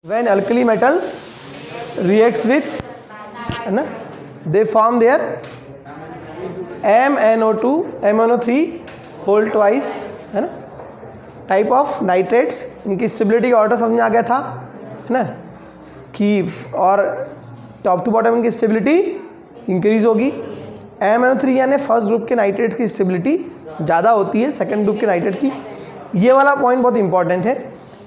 When alkali metal reacts with, है ना, they form their MnO2 MnO3 whole twice, है ना, टाइप ऑफ नाइट्रेट्स। इनकी स्टेबिलिटी का ऑर्डर समझ में आ गया था, है ना, कि और टॉप टू बॉटम इनकी स्टेबिलिटी इंक्रीज होगी। MnO3 यानी फर्स्ट ग्रुप के नाइट्रेट्स की स्टेबिलिटी ज़्यादा होती है सेकंड ग्रुप के नाइट्रेट की। ये वाला पॉइंट बहुत इंपॉर्टेंट है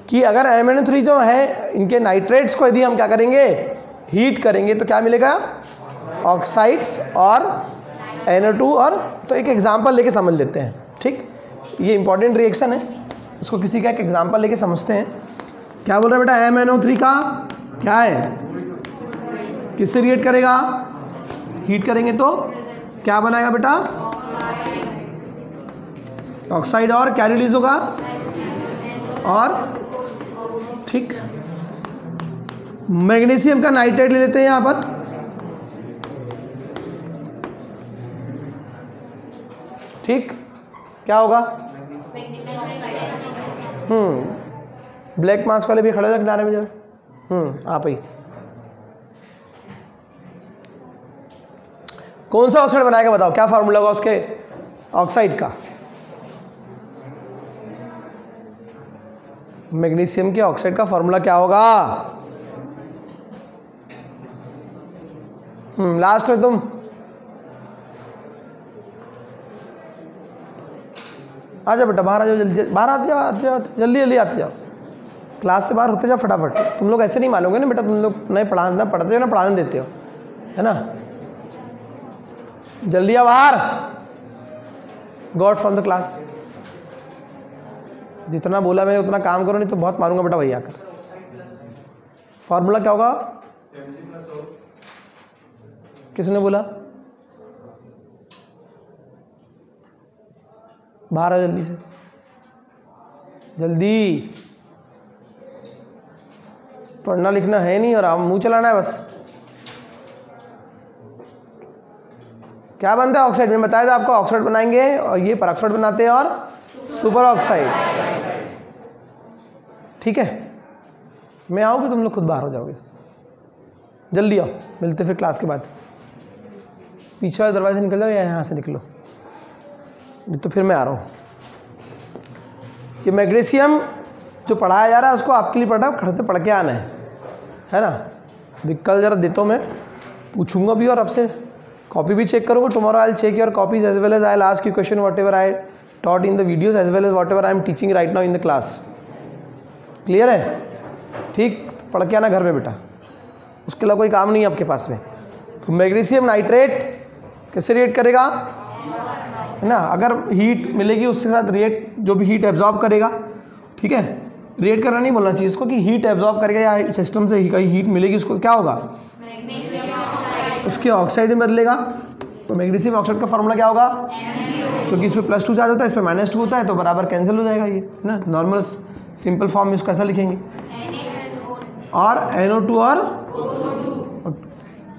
कि अगर MnO3 जो है इनके नाइट्रेट्स को यदि हम क्या करेंगे, हीट करेंगे, तो क्या मिलेगा, ऑक्साइड्स और NO2। और तो एक एग्जांपल लेके समझ लेते हैं, ठीक, ये इंपॉर्टेंट रिएक्शन है, उसको किसी का एक एग्जांपल लेके समझते हैं। क्या बोल रहा है बेटा, MnO3 का क्या है, किससे रिएक्ट करेगा, हीट करेंगे तो क्या बनाएगा बेटा, ऑक्साइड, और क्या रिलीज होगा, और ठीक, मैग्नीशियम का नाइट्रेट ले लेते हैं यहां पर, ठीक, क्या होगा, ब्लैक मास वाले भी खड़े हो किनारे में जरा, आप ही कौन सा ऑक्साइड बनाएगा बताओ, क्या फार्मूला होगा उसके ऑक्साइड का, मैग्नीशियम के ऑक्साइड का फार्मूला क्या होगा, लास्ट में तुम आ जाओ बेटा, बाहर आ जाओ, जल्दी बाहर आते जाओ, जल्दी जल्दी आते जाओ, क्लास से बाहर होते जाओ फटाफट। तुम लोग ऐसे नहीं मानोगे ना बेटा, तुम लोग नए पढ़ाना पढ़ते हो ना, पढ़ाने देते हो, है ना, जल्दी आओ बाहर, गॉड फ्रॉम द क्लास। जितना बोला मैंने उतना काम करो, नहीं तो बहुत मारूंगा बेटा भैया आकर। फॉर्मूला क्या होगा, किसने बोला, बाहर आओ जल्दी से, जल्दी, पढ़ना लिखना है नहीं और आप मुंह चलाना है बस। क्या बनता है ऑक्साइड में, बताया था आपको, ऑक्साइड बनाएंगे और ये परऑक्साइड बनाते हैं और सुपर ऑक्साइड, ठीक है। मैं आऊँ कि तुम लोग खुद बाहर हो जाओगे, जल्दी आओ, मिलते फिर क्लास के बाद। पीछे वाले दरवाजे से निकल जाओ या यहाँ से निकलो, तो फिर मैं आ रहा हूँ। ये मैग्नीशियम जो पढ़ाया जा रहा है उसको आपके लिए पढ़ रहा है, घर से पढ़ के आना है ना। अभी कल जरा देता हूँ, मैं पूछूंगा भी और आपसे कॉपी भी चेक करूँगा। Tomorrow I will check your copies as well as I will ask you question whatever I taught in the videos as well as whatever I am teaching right now in the class. Clear है, ठीक, पढ़ के आना घर में बेटा, उसके अलावा कोई काम नहीं है आपके पास में। तो मैग्नीशियम नाइट्रेट कैसे रिएक्ट करेगा, है ना, अगर हीट मिलेगी उसके साथ रिएक्ट, जो भी हीट एब्जॉर्ब करेगा, ठीक है, रिएक्ट करना नहीं बोलना चाहिए इसको, कि हीट एब्जॉर्ब करेगा या सिस्टम से कहीं हीट मिलेगी उसको क्या होगा, उसके ऑक्साइड में बदलेगा। तो मैग्नीशियम ऑक्साइड का फार्मूला क्या होगा, क्योंकि इसमें +2 चार्ज होता है, इसमें -2 होता है, तो बराबर कैंसिल हो जाएगा ये, है ना। नॉर्मल सिंपल फॉर्म में इसको कैसा लिखेंगे, और NO2 और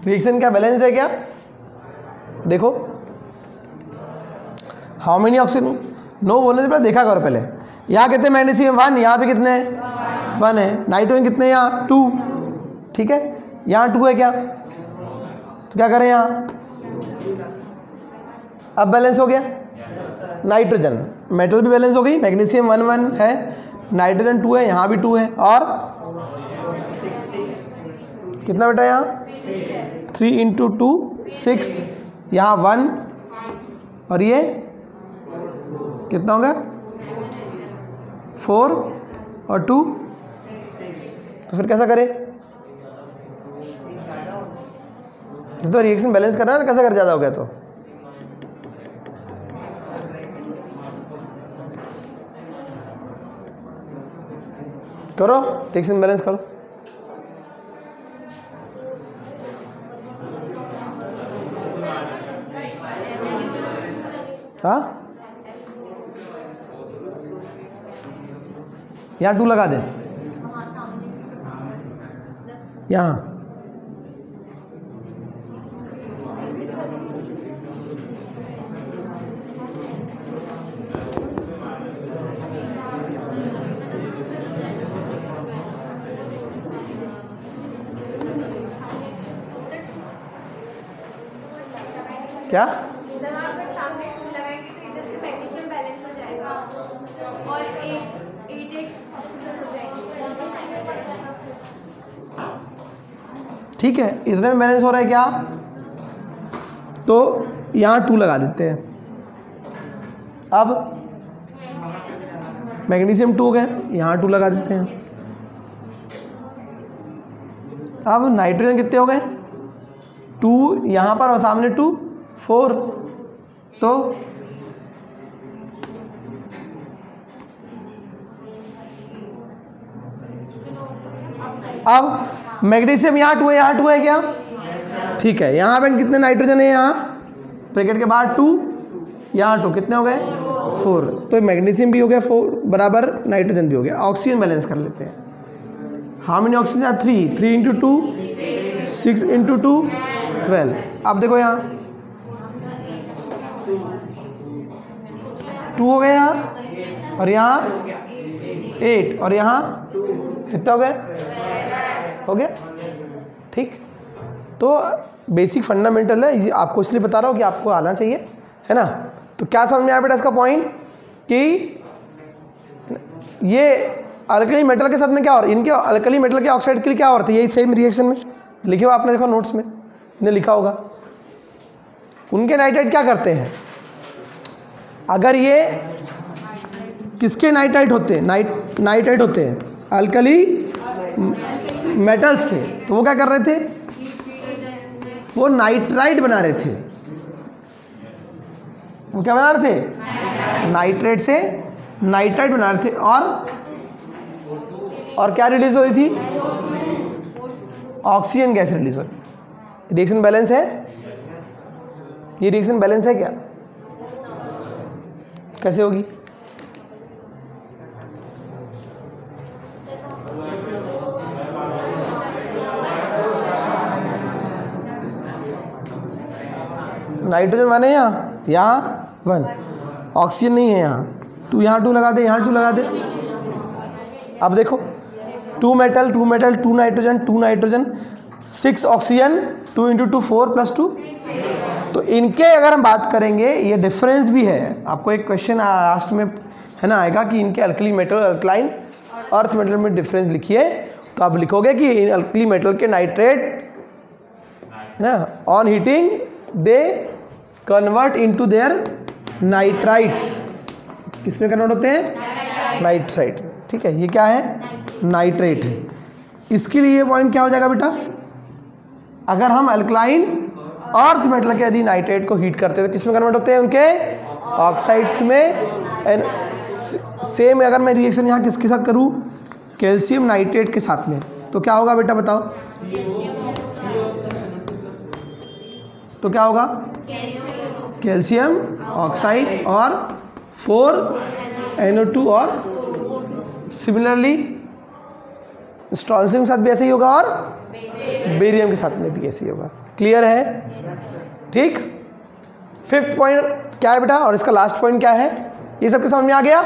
रिएक्शन क्या बैलेंस है क्या, देखो हाउ मेनी ऑक्सीजन, नो बोलने से पहले देखा करो पहले। यहाँ कितने मैग्नीशियम 1, यहाँ पे कितने 1 है, नाइट्रोजन कितने यहाँ 2, ठीक है, यहाँ 2 है क्या, तो क्या करें यहाँ, अब बैलेंस हो गया। नाइट्रोजन मेटल भी बैलेंस हो गई, मैग्नीशियम 1 1 है, नाइट्रोजन 2 है, यहाँ भी 2 है, और कितना बेटा यहाँ 3 × 2 6, यहाँ 1, और ये कितना होगा 4 और 2, तो फिर कैसा करें, तो रिएक्शन बैलेंस करना है ना, कैसा कर ज़्यादा हो गया तो करो, रिएक्शन बैलेंस करो। हाँ, यहाँ 2 लगा दे, यहाँ क्या? ठीक है, इतने में बैलेंस हो रहा है क्या? तो यहाँ 2 लगा देते हैं। अब मैग्नीशियम 2 हो गए, यहाँ 2 लगा देते हैं। अब नाइट्रोजन कितने हो गए? 2 यहाँ पर और सामने 2, 4। तो अब मैग्नीशियम यहाँ 2 है, यहाँ 2 है क्या? ठीक है, यहाँ पे कितने नाइट्रोजन है? यहाँ ब्रैकेट के बाहर 2, यहाँ 2, कितने हो गए? 4। तो मैग्नीशियम भी हो गया 4 बराबर, नाइट्रोजन भी हो गया। ऑक्सीजन बैलेंस कर लेते हैं। How many oxygen are? 3 into 2 6 into 2 12। अब देखो यहाँ 2 हो गए यहाँ, और यहाँ 8, और यहाँ कितने हो गए? हो गया। ठीक, तो बेसिक फंडामेंटल है, ये आपको इसलिए बता रहा हूँ कि आपको आना चाहिए, है ना। तो क्या समझ में आया बेटा इसका पॉइंट कि ये अल्कली मेटल के साथ में क्या हो रहा है, इनके अल्कली मेटल के ऑक्साइड के लिए क्या हो रहा था, यही सेम रिएक्शन में लिखे हो आपने, देखो नोट्स में ने लिखा होगा। उनके नाइट्राइट क्या करते हैं, अगर ये किसके नाइट्राइट होते हैं, नाइट्राइट होते हैं अल्कली मेटल्स के, तो वो क्या कर रहे थे, वो नाइट्राइट बना रहे थे। वो क्या बना रहे थे? नाइट्रेट से नाइट्राइट बना रहे थे। और क्या रिलीज हो रही थी? ऑक्सीजन गैस रिलीज हो रही। रिएक्शन बैलेंस है, ये रिएक्शन बैलेंस है क्या? कैसे होगी? नाइट्रोजन 1 है यहाँ 1, ऑक्सीजन नहीं है यहाँ, तो यहाँ 2 लगा दे, यहाँ 2 लगा दे। अब देखो 2 metal 2 nitrogen 2 nitrogen 6 oxygen 2 into 2 4 plus 2। तो इनके अगर हम बात करेंगे, ये डिफरेंस भी है। आपको एक क्वेश्चन लास्ट में है ना आएगा कि इनके alkali metal alkaline earth metal में डिफरेंस लिखिए, तो आप लिखोगे कि इन अल्कली मेटल के नाइट्रेट है ना, on heating they convert into their nitrites. किसमें कन्वर्ट होते हैं? नाइट्राइट। ठीक है, ये क्या है? नाइट्रेट है। इसके लिए ये पॉइंट क्या हो जाएगा बेटा, अगर हम अल्कलाइन अर्थ मेटल के यदि नाइट्रेट को हीट करते हैं तो किसमें कन्वर्ट होते हैं? उनके ऑक्साइड्स में। सेम अगर मैं रिएक्शन यहाँ किसके साथ करूँ, कैल्शियम नाइट्रेट के साथ में, तो क्या होगा बेटा बताओ? तो क्या होगा? कैल्शियम ऑक्साइड और 4NO2, और सिमिलरली स्ट्रॉन्शियम के साथ भी ऐसे ही होगा, और बेरियम के साथ में भी ऐसे ही होगा। क्लियर है? ठीक। 5th पॉइंट क्या है बेटा, और इसका लास्ट पॉइंट क्या है? ये सबके समझ में आ गया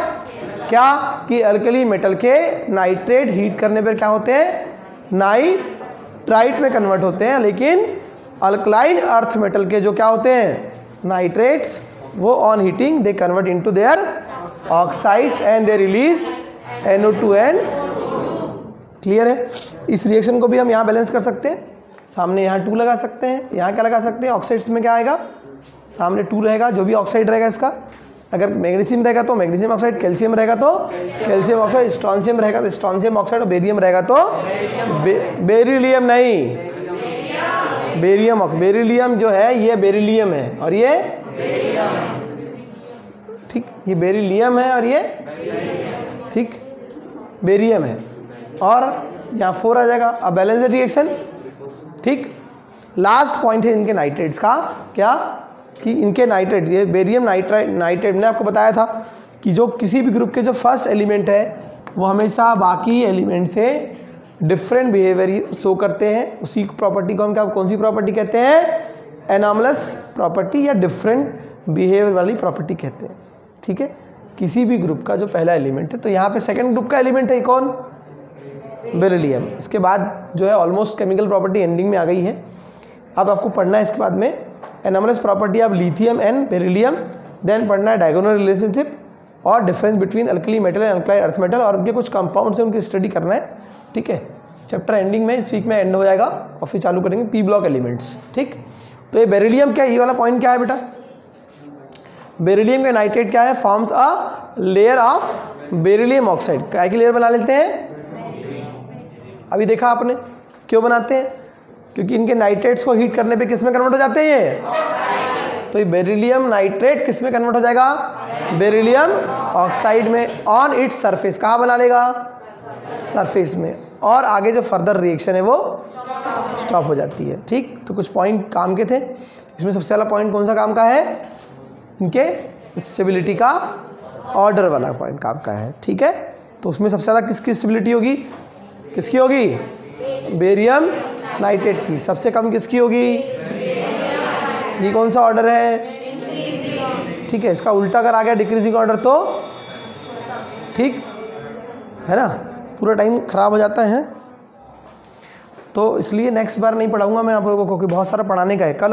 क्या कि अल्कली मेटल के नाइट्रेट हीट करने पर क्या होते हैं? नाइट्राइट में कन्वर्ट होते हैं। लेकिन अल्कलाइन अर्थ मेटल के जो क्या होते हैं? नाइट्रेट्स, वो on heating they convert into their oxides and they release NO2N। Clear है? इस रिएक्शन को भी हम यहाँ बैलेंस कर सकते हैं। सामने यहाँ 2 लगा सकते हैं, यहाँ क्या लगा सकते हैं? ऑक्साइड्स में क्या आएगा? सामने 2 रहेगा, जो भी ऑक्साइड रहेगा इसका। अगर मैग्नीशियम रहेगा तो मैग्नीशियम ऑक्साइड, कैल्शियम रहेगा तो कैल्शियम ऑक्साइड, स्ट्रॉन्शियम रहेगा तो स्ट्रॉन्शियम ऑक्साइड, और बेरियम रहेगा तो बेरिलियम नहीं, बेरिलियम जो है ये बेरिलियम है, और ये ठीक, ये बेरिलियम है और ये ठीक बेरियम है, और यहाँ 4 आ जाएगा। अब बैलेंस रिएक्शन। ठीक, लास्ट पॉइंट है इनके नाइट्रेट्स का, क्या कि इनके नाइट्रेट, ये बेरियम नाइट्रेट ने आपको बताया था कि जो किसी भी ग्रुप के जो फर्स्ट एलिमेंट है वो हमेशा बाकी एलिमेंट से डिफरेंट बिहेवियर शो करते हैं। उसी प्रॉपर्टी को हम क्या, कौन सी प्रॉपर्टी कहते हैं? एनॉमलस प्रॉपर्टी या डिफरेंट बिहेवियर वाली प्रॉपर्टी कहते हैं। ठीक है, किसी भी ग्रुप का जो पहला एलिमेंट है, तो यहाँ पे सेकंड ग्रुप का एलिमेंट है कौन? बेरिलियम। इसके बाद जो है ऑलमोस्ट केमिकल प्रॉपर्टी एंडिंग में आ गई है। अब आपको पढ़ना है इसके बाद में anomalous property of lithium and beryllium, then पढ़ना है डायगोनल रिलेशनशिप और difference between alkali metal and alkaline earth metal, और उनके कुछ कंपाउंड्स हैं उनकी स्टडी करना है, ठीक है। चैप्टर एंडिंग में इस वीक में एंड हो जाएगा और फिर चालू करेंगे पी ब्लॉक एलिमेंट्स, ठीक। तो ये बेरिलियम क्या है, ये वाला पॉइंट क्या है बेटा, बेरिलियम का नाइट्रेट क्या है, forms a layer of beryllium oxide, क्या की लेयर बना लेते हैं, अभी देखा आपने, क्यों बनाते हैं, क्योंकि इनके नाइट्रेट्स को हीट करने पे किस में कन्वर्ट हो जाते हैं ये, तो ये बेरिलियम नाइट्रेट किस में कन्वर्ट हो जाएगा, बेरिलियम ऑक्साइड में, ऑन इट्स सरफेस, कहाँ बना लेगा, सरफेस में, और आगे जो फर्दर रिएक्शन है वो स्टॉप हो जाती है, ठीक। तो कुछ पॉइंट काम के थे, इसमें सबसे पहला पॉइंट कौन सा काम का है, इनके स्टेबिलिटी का ऑर्डर वाला पॉइंट काम का है, ठीक है। तो उसमें सबसे ज़्यादा किसकी स्टेबिलिटी होगी, किसकी होगी, बेरियम नाइट्रेट की, सबसे कम किसकी होगी, ये कौन सा ऑर्डर है, ठीक है। इसका उल्टा अगर आ गया डिक्रीजिंग ऑर्डर तो ठीक है ना, पूरा टाइम खराब हो जाता है। तो इसलिए नेक्स्ट बार नहीं पढ़ाऊंगा मैं आप लोगों को, क्योंकि बहुत सारा पढ़ाने का है। कल